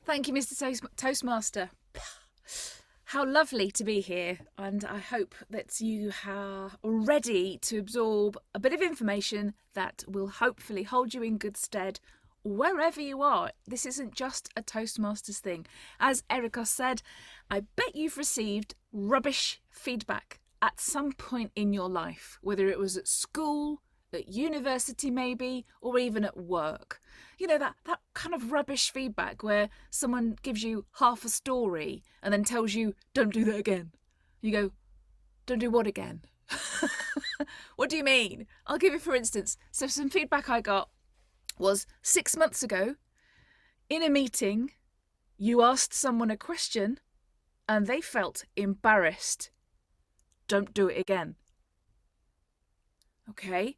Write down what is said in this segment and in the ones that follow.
Thank you, Mr. Toastmaster. How lovely to be here, and I hope that you are ready to absorb a bit of information that will hopefully hold you in good stead wherever you are. This isn't just a Toastmasters thing. As Erica said, I bet you've received rubbish feedback at some point in your life, whether it was at school, at university maybe, or even at work. You know, that kind of rubbish feedback where someone gives you half a story and then tells you, don't do that again. You go, don't do what again? What do you mean? I'll give you for instance. So some feedback I got was 6 months ago, in a meeting, you asked someone a question and they felt embarrassed. Don't do it again. Okay,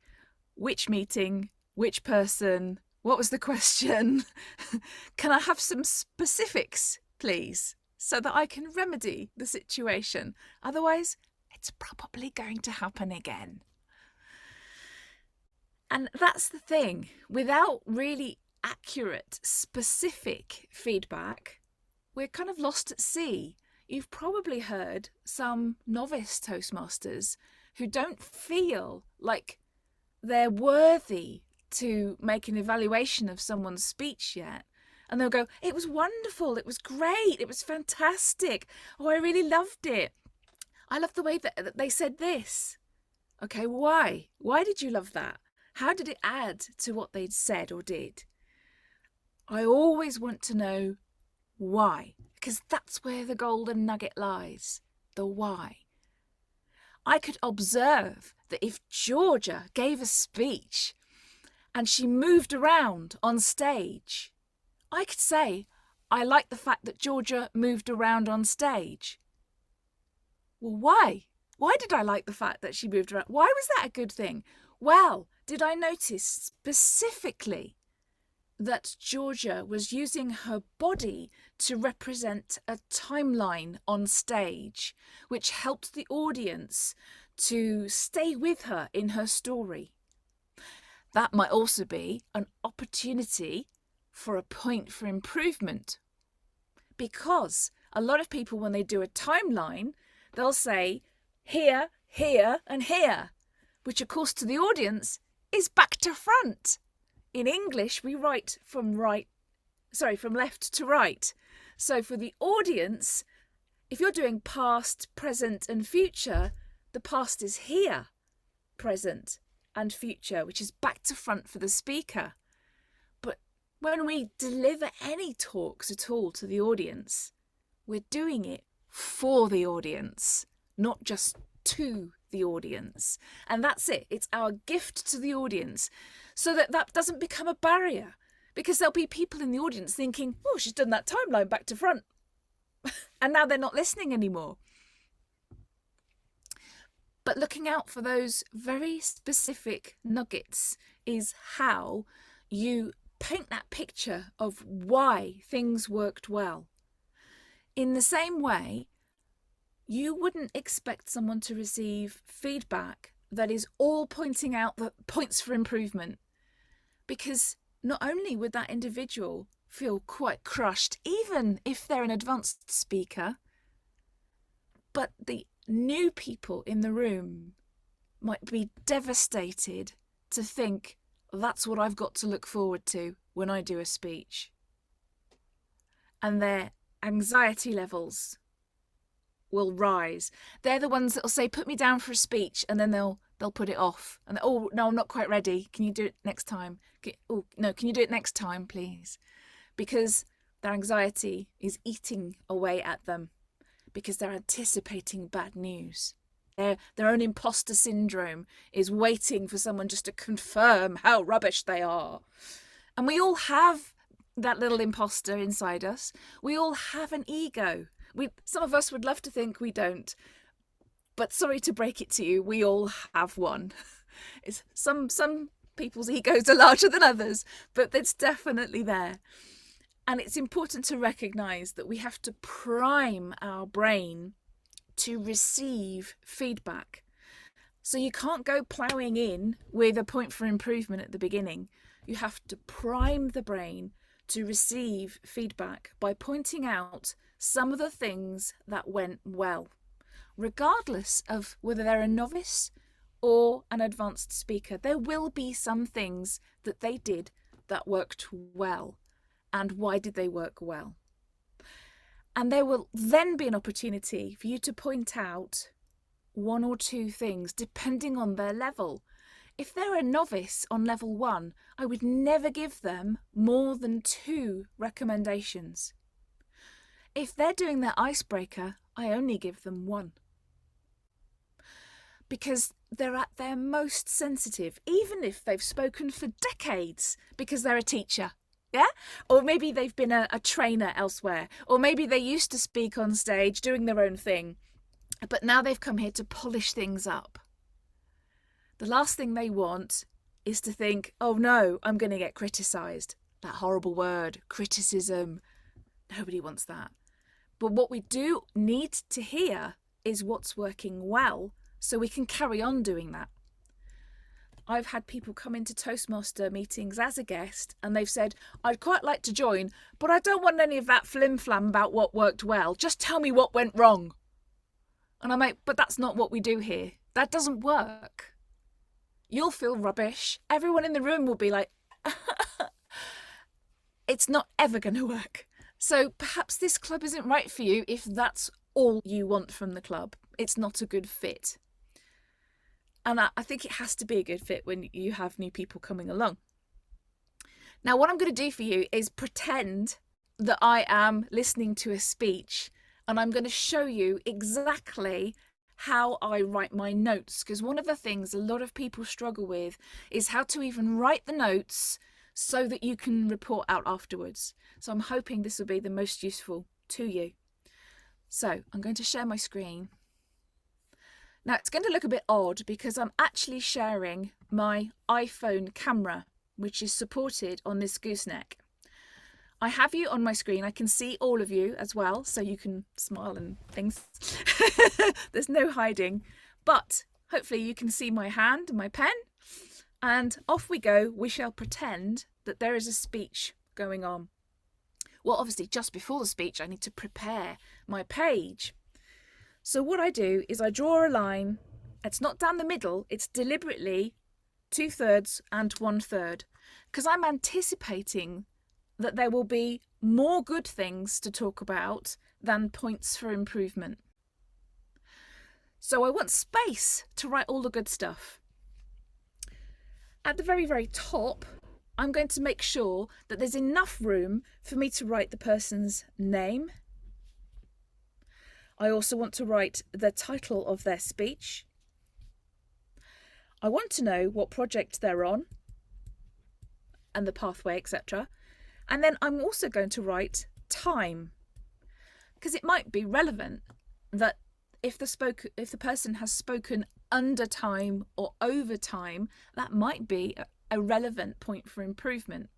which meeting, which person, what was the question? Can I have some specifics, please, so that I can remedy the situation? Otherwise, it's probably going to happen again. And that's the thing. Without really accurate, specific feedback, we're kind of lost at sea. You've probably heard some novice Toastmasters who don't feel like they're worthy to make an evaluation of someone's speech yet. And they'll go, it was wonderful, it was great, it was fantastic. Oh, I really loved it. I love the way that they said this. Okay, why? Why did you love that? How did it add to what they'd said or did? I always want to know why, because that's where the golden nugget lies, the why. I could observe that if Georgia gave a speech and she moved around on stage, I could say, I like the fact that Georgia moved around on stage. Well, why? Why did I like the fact that she moved around? Why was that a good thing? Well, did I notice specifically that Georgia was using her body to represent a timeline on stage, which helped the audience to stay with her in her story? That might also be an opportunity for a point for improvement, because a lot of people, when they do a timeline, they'll say here, here, and here, which of course to the audience is back to front. In English, we write from left to right. So for the audience, if you're doing past, present, and future, the past is here, present, and future, which is back to front for the speaker. But when we deliver any talks at all to the audience, we're doing it for the audience, not just to the audience. And that's it. It's our gift to the audience, so that doesn't become a barrier, because there'll be people in the audience thinking, oh, she's done that timeline back to front. And now they're not listening anymore. But looking out for those very specific nuggets is how you paint that picture of why things worked well. In the same way, you wouldn't expect someone to receive feedback that is all pointing out the points for improvement, because not only would that individual feel quite crushed, even if they're an advanced speaker, but the new people in the room might be devastated to think that's what I've got to look forward to when I do a speech. And their anxiety levels will rise. They're the ones that will say, put me down for a speech, and then they'll put it off. And oh, no, I'm not quite ready. Can you do it next time? Can you do it next time, please? Because their anxiety is eating away at them, because they're anticipating bad news. Their own imposter syndrome is waiting for someone just to confirm how rubbish they are. And we all have that little imposter inside us. We all have an ego. Some of us would love to think we don't, but sorry to break it to you, we all have one. Some people's egos are larger than others, but it's definitely there. And it's important to recognize that we have to prime our brain to receive feedback. So you can't go ploughing in with a point for improvement at the beginning. You have to prime the brain to receive feedback by pointing out some of the things that went well, regardless of whether they're a novice or an advanced speaker. There will be some things that they did that worked well. And why did they work well? And there will then be an opportunity for you to point out one or two things depending on their level. If they're a novice on level 1, I would never give them more than 2 recommendations. If they're doing their icebreaker, I only give them 1. Because they're at their most sensitive, even if they've spoken for decades because they're a teacher. Yeah? Or maybe they've been a trainer elsewhere. Or maybe they used to speak on stage doing their own thing, but now they've come here to polish things up. The last thing they want is to think, oh no, I'm going to get criticised. That horrible word, criticism. Nobody wants that. But what we do need to hear is what's working well so we can carry on doing that. I've had people come into Toastmaster meetings as a guest and they've said, I'd quite like to join, but I don't want any of that flim-flam about what worked well. Just tell me what went wrong. And I'm like, but that's not what we do here. That doesn't work. You'll feel rubbish. Everyone in the room will be like, it's not ever going to work. So perhaps this club isn't right for you if that's all you want from the club. It's not a good fit. And I think it has to be a good fit when you have new people coming along. Now, what I'm going to do for you is pretend that I am listening to a speech, and I'm going to show you exactly how I write my notes, because one of the things a lot of people struggle with is how to even write the notes so that you can report out afterwards. So I'm hoping this will be the most useful to you. So I'm going to share my screen. Now, it's going to look a bit odd because I'm actually sharing my iPhone camera, which is supported on this gooseneck. I have you on my screen. I can see all of you as well, so you can smile and things. There's no hiding. But hopefully you can see my hand and my pen. And off we go. We shall pretend that there is a speech going on. Well, obviously, just before the speech, I need to prepare my page. So what I do is I draw a line. It's not down the middle. It's deliberately 2/3 and 1/3, because I'm anticipating that there will be more good things to talk about than points for improvement. So I want space to write all the good stuff. At the very, very top, I'm going to make sure that there's enough room for me to write the person's name. I also want to write the title of their speech. I want to know what project they're on and the pathway, etc. And then I'm also going to write time, because it might be relevant that if the person has spoken under time or over time, that might be a relevant point for improvement,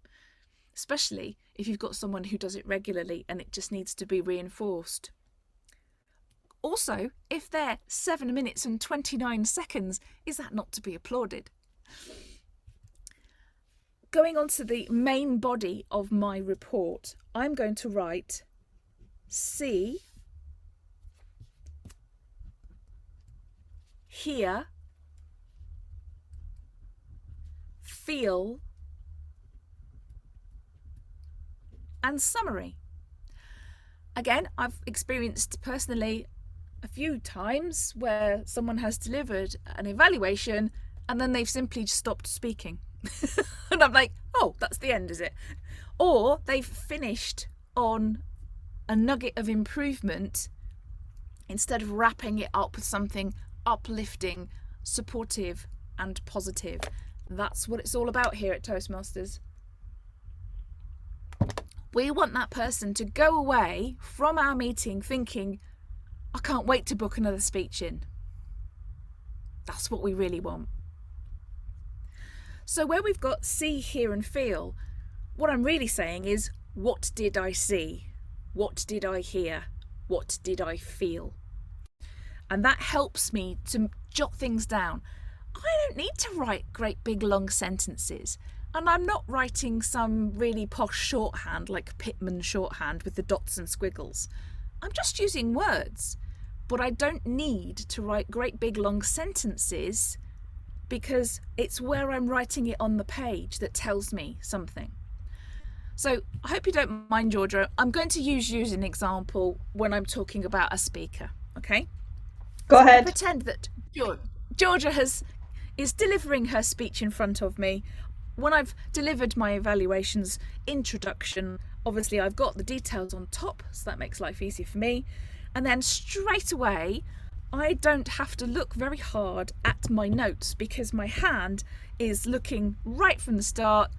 especially if you've got someone who does it regularly and it just needs to be reinforced. Also, if they're 7 minutes and 29 seconds, is that not to be applauded? Going on to the main body of my report, I'm going to write see, hear, feel, and summary. Again, I've experienced personally a few times where someone has delivered an evaluation and then they've simply stopped speaking. And I'm like, oh, that's the end, is it? Or they've finished on a nugget of improvement instead of wrapping it up with something uplifting, supportive, and positive. That's what it's all about here at Toastmasters. We want that person to go away from our meeting thinking, I can't wait to book another speech in. That's what we really want. So where we've got see, hear and feel, what I'm really saying is, what did I see? What did I hear? What did I feel? And that helps me to jot things down. I don't need to write great big long sentences. And I'm not writing some really posh shorthand like Pitman shorthand with the dots and squiggles. I'm just using words. But I don't need to write great big long sentences because it's where I'm writing it on the page that tells me something. So I hope you don't mind, Georgia. I'm going to use you as an example when I'm talking about a speaker, okay? Go ahead. Pretend that Georgia is delivering her speech in front of me. When I've delivered my evaluations introduction, obviously I've got the details on top, so that makes life easy for me. And then straight away, I don't have to look very hard at my notes because my hand is looking right from the start.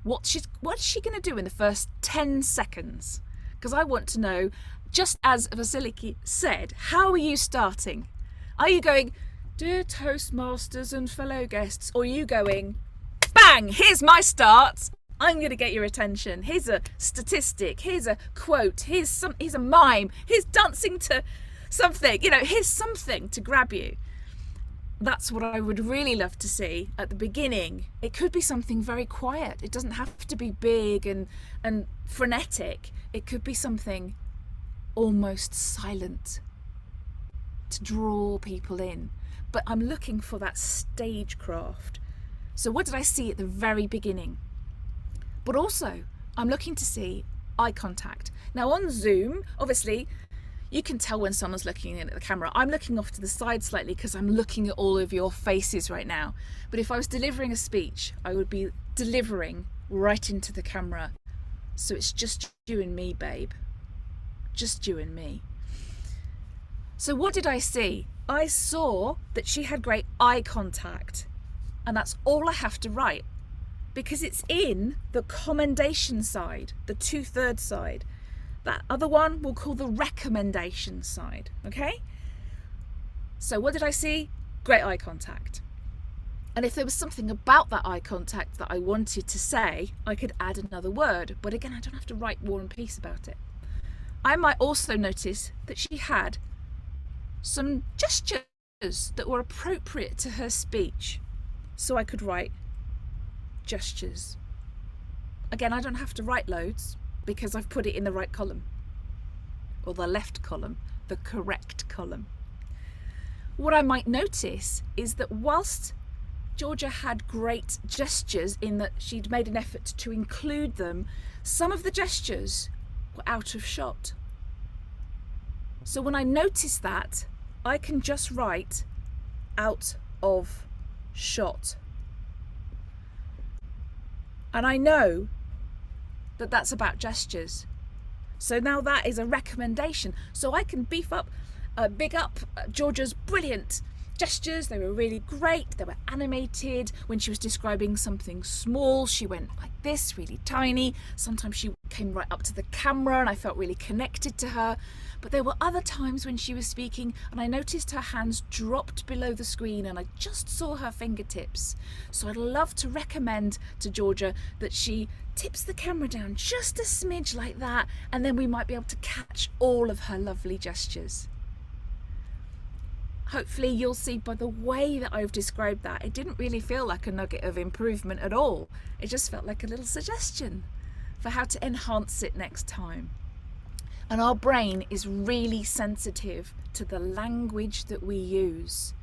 What's she going to do in the first 10 seconds? Because I want to know, just as Vasiliki said, how are you starting? Are you going, dear Toastmasters and fellow guests? Or are you going, bang, here's my start. I'm going to get your attention. Here's a statistic. Here's a quote. Here's a mime. Here's dancing to something. Here's something to grab you. That's what I would really love to see at the beginning. It could be something very quiet. It doesn't have to be big and frenetic. It could be something almost silent to draw people in. But I'm looking for that stagecraft. So what did I see at the very beginning? But also, I'm looking to see eye contact. Now on Zoom, obviously, you can tell when someone's looking in at the camera. I'm looking off to the side slightly because I'm looking at all of your faces right now. But if I was delivering a speech, I would be delivering right into the camera. So it's just you and me, babe. Just you and me. So what did I see? I saw that she had great eye contact. And that's all I have to write. Because it's in the commendation side, the 2/3 side. That other one we'll call the recommendation side, okay? So what did I see? Great eye contact. And if there was something about that eye contact that I wanted to say, I could add another word. But again, I don't have to write War and Peace about it. I might also notice that she had some gestures that were appropriate to her speech. So I could write gestures. Again, I don't have to write loads because I've put it in the right column, or the left column, the correct column. What I might notice is that whilst Georgia had great gestures in that she'd made an effort to include them, some of the gestures were out of shot. So when I notice that, I can just write out of shot. And I know that that's about gestures. So now that is a recommendation. So I can big up Georgia's brilliant gestures. They were really great. They were animated. When she was describing something small, she went like this, really tiny. Sometimes she came right up to the camera and I felt really connected to her. But there were other times when she was speaking and I noticed her hands dropped below the screen and I just saw her fingertips. So I'd love to recommend to Georgia that she tips the camera down just a smidge like that, and then we might be able to catch all of her lovely gestures. Hopefully you'll see by the way that I've described that, it didn't really feel like a nugget of improvement at all. It just felt like a little suggestion for how to enhance it next time. And our brain is really sensitive to the language that we use.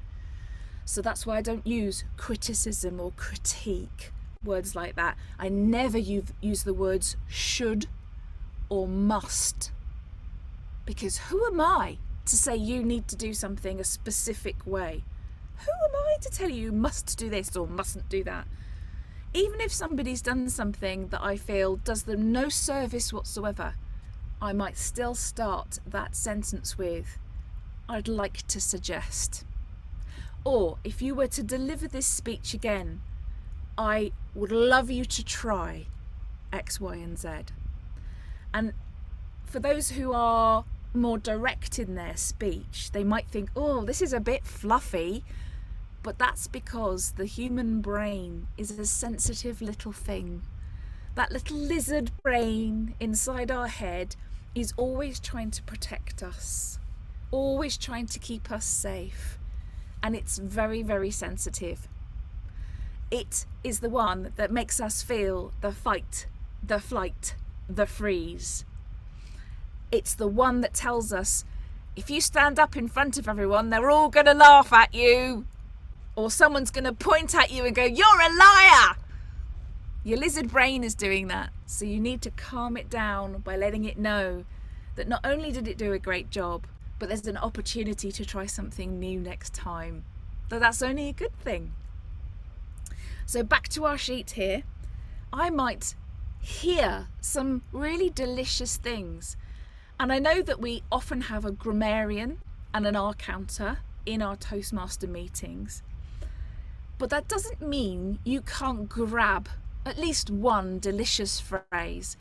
So that's why I don't use criticism or critique, words like that. I never use the words should or must. Because who am I to say you need to do something a specific way? Who am I to tell you must do this or mustn't do that? Even if somebody's done something that I feel does them no service whatsoever, I might still start that sentence with, I'd like to suggest. Or if you were to deliver this speech again, I would love you to try X, Y, and Z. And for those who are more direct in their speech, they might think, oh, this is a bit fluffy. But that's because the human brain is a sensitive little thing. That little lizard brain inside our head is always trying to protect us, always trying to keep us safe. And it's very, very sensitive. It is the one that makes us feel the fight, the flight, the freeze. It's the one that tells us, if you stand up in front of everyone, they're all going to laugh at you. Or someone's going to point at you and go, you're a liar. Your lizard brain is doing that. So you need to calm it down by letting it know that not only did it do a great job, but there's an opportunity to try something new next time. So that's only a good thing. So back to our sheet here. I might hear some really delicious things. And I know that we often have a grammarian and an R counter in our Toastmaster meetings. But that doesn't mean you can't grab at least one delicious phrase.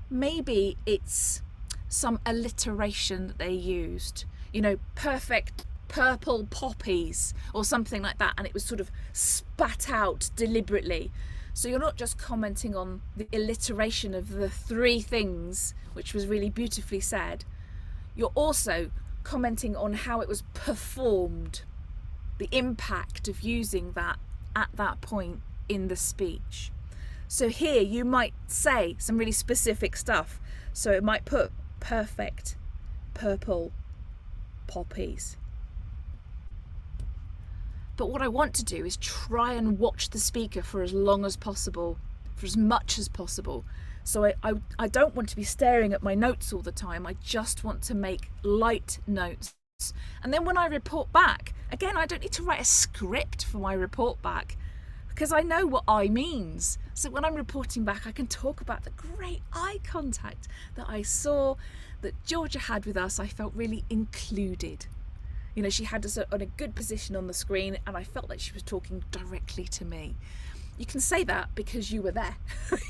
Maybe it's some alliteration that they used. You know, perfect purple poppies or something like that, and it was sort of spat out deliberately. So you're not just commenting on the alliteration of the three things, which was really beautifully said. You're also commenting on how it was performed, the impact of using that at that point in the speech. So here you might say some really specific stuff. So it might put perfect purple poppies. But what I want to do is try and watch the speaker for as long as possible, for as much as possible. So I don't want to be staring at my notes all the time. I just want to make light notes. And then when I report back, again, I don't need to write a script for my report back because I know what I means. So when I'm reporting back, I can talk about the great eye contact that I saw that Georgia had with us. I felt really included. You know, she had us on a good position on the screen and I felt like she was talking directly to me. You can say that because you were there.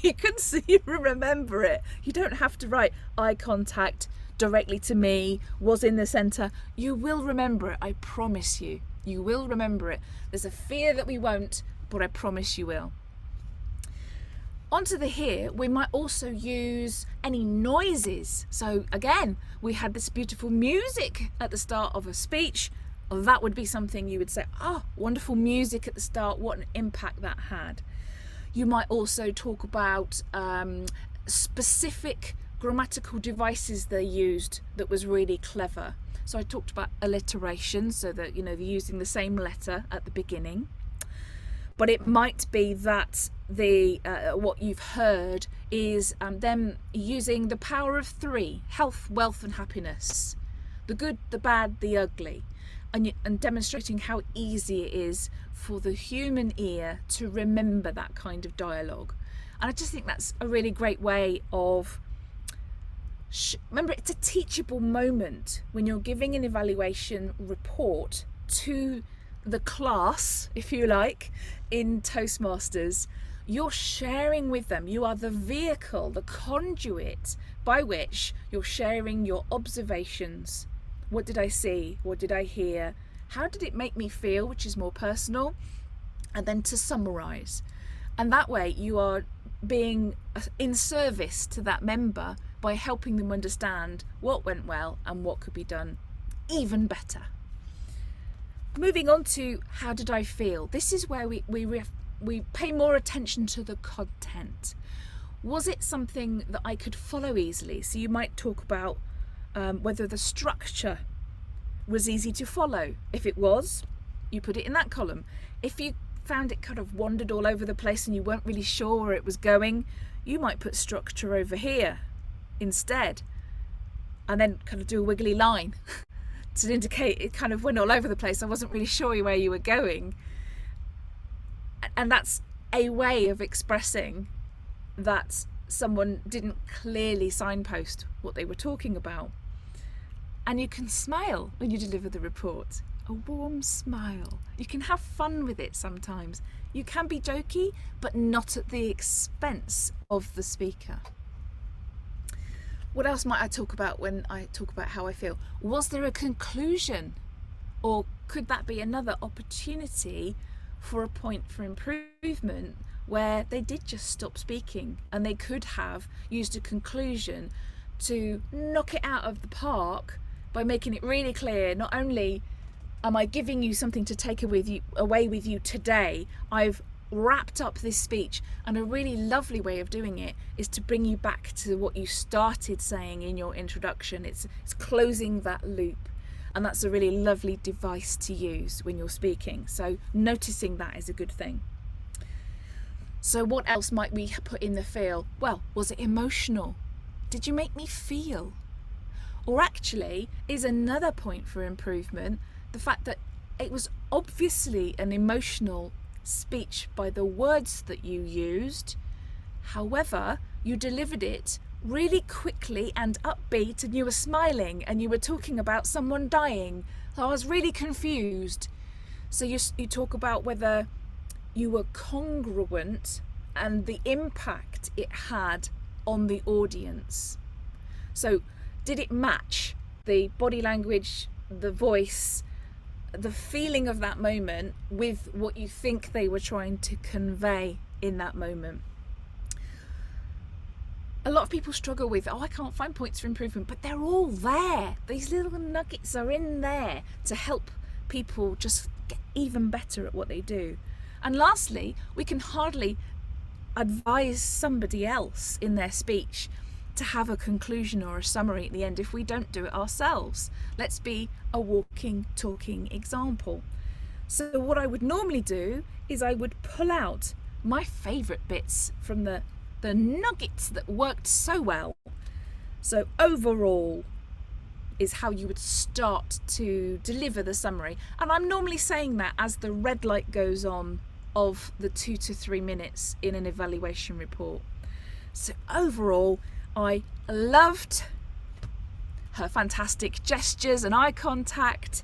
You can see, you remember it. You don't have to write eye contact directly to me, was in the centre. You will remember it, I promise you. You will remember it. There's a fear that we won't, but I promise you will. Onto the here, we might also use any noises. So again, we had this beautiful music at the start of a speech. That would be something you would say, oh, wonderful music at the start, what an impact that had. You might also talk about specific grammatical devices they used that was really clever. So I talked about alliteration, so that, you know, they're using the same letter at the beginning. But it might be that what you've heard is them using the power of three: health, wealth and happiness, the good, the bad, the ugly, and demonstrating how easy it is for the human ear to remember that kind of dialogue. And I just think that's a really great way of remember, it's a teachable moment when you're giving an evaluation report to the class, if you like, in Toastmasters. You're sharing with them. You are the vehicle, the conduit by which you're sharing your observations. What did I see? What did I hear? How did it make me feel, which is more personal? And then to summarize. And that way you are being in service to that member by helping them understand what went well and what could be done even better. Moving on to how did I feel? This is where we pay more attention to the content. Was it something that I could follow easily? So you might talk about whether the structure was easy to follow. If it was, you put it in that column. If you found it kind of wandered all over the place and you weren't really sure where it was going, you might put structure over here instead, and then kind of do a wiggly line to indicate it kind of went all over the place. I wasn't really sure where you were going. And that's a way of expressing that someone didn't clearly signpost what they were talking about. And you can smile when you deliver the report. A warm smile. You can have fun with it sometimes. You can be jokey, but not at the expense of the speaker. What else might I talk about when I talk about how I feel? Was there a conclusion? Or could that be another opportunity for a point for improvement where they did just stop speaking and they could have used a conclusion to knock it out of the park by making it really clear, not only am I giving you something to take away with you today, I've wrapped up this speech, and a really lovely way of doing it is to bring you back to what you started saying in your introduction. It's closing that loop, and that's a really lovely device to use when you're speaking. So noticing that is a good thing. So what else might we put in the feel? Well, was it emotional? Did you make me feel? Or actually, is another point for improvement the fact that it was obviously an emotional speech by the words that you used. However, you delivered it really quickly and upbeat, and you were smiling and you were talking about someone dying. So I was really confused. So you talk about whether you were congruent and the impact it had on the audience. So did it match the body language, the voice, the feeling of that moment with what you think they were trying to convey in that moment? A lot of people struggle with, I can't find points for improvement, but they're all there. These little nuggets are in there to help people just get even better at what they do. And lastly, we can hardly advise somebody else in their speech to have a conclusion or a summary at the end if we don't do it ourselves. Let's be a walking, talking example. So what I would normally do is I would pull out my favourite bits from the nuggets that worked so well. So overall is how you would start to deliver the summary. And I'm normally saying that as the red light goes on of the 2 to 3 minutes in an evaluation report. So overall, I loved her fantastic gestures and eye contact.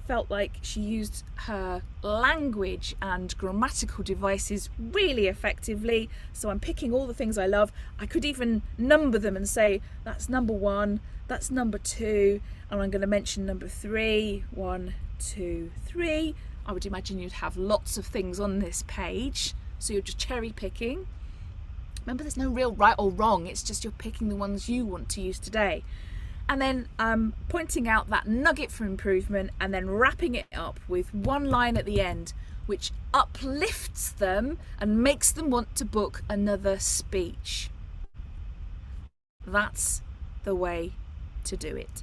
Felt like she used her language and grammatical devices really effectively. So I'm picking all the things I love. I could even number them and say, that's number 1, that's number 2, and I'm going to mention number 3. 1, 2, 3. I would imagine you'd have lots of things on this page, so you're just cherry picking. Remember, there's no real right or wrong, it's just you're picking the ones you want to use today. And then pointing out that nugget for improvement and then wrapping it up with one line at the end, which uplifts them and makes them want to book another speech. That's the way to do it.